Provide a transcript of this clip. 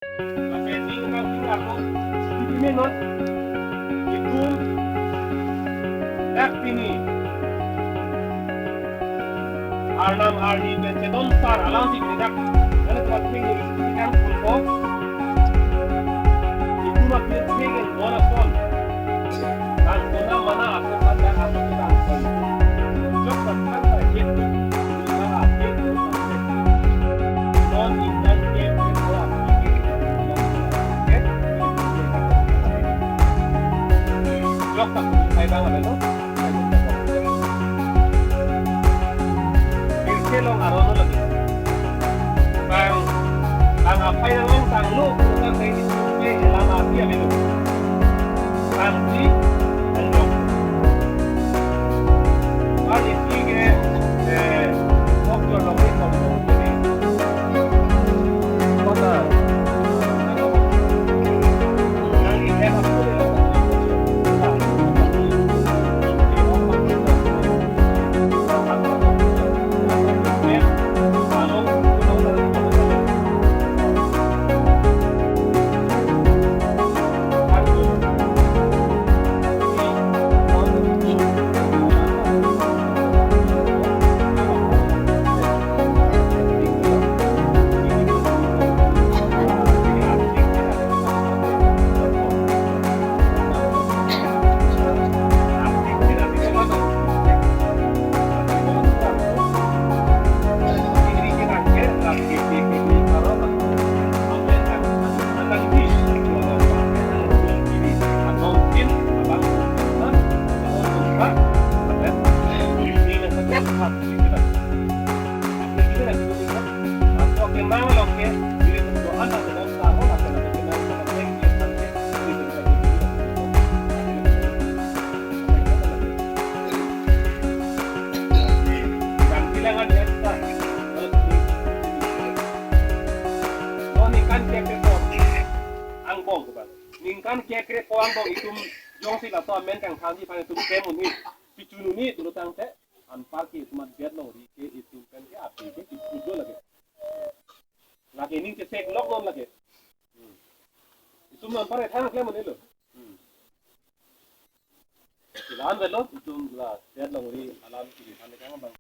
Sampai tinggal tuh di minut itu ini Arnam Arni Bencedon Sar alam sih tidak karena tempat tinggal di kan pulpo itu masih tinggal dua pon dan guna mana aku pada aku tidak pon cepat kata itu kita itu non intensif itu jok tak saya banget itu long arono lagi bang apa yang tang lu bukan kayak di sini lama dia belum nanti belum kali tiga waktu lagi kalau ini kota nanti apa tuh ningkan kekre ko ang bong itum jong sila to men kang thandi pa itum kemun ni pichunu ni tulutang te an parki tumat biat lo ri ke itum kan ke api ke itum lage lage ning ke sek lok non lage itum non pare thang kemun ni lo ilan velo itum la biat lo ri alam ki thandi kang bang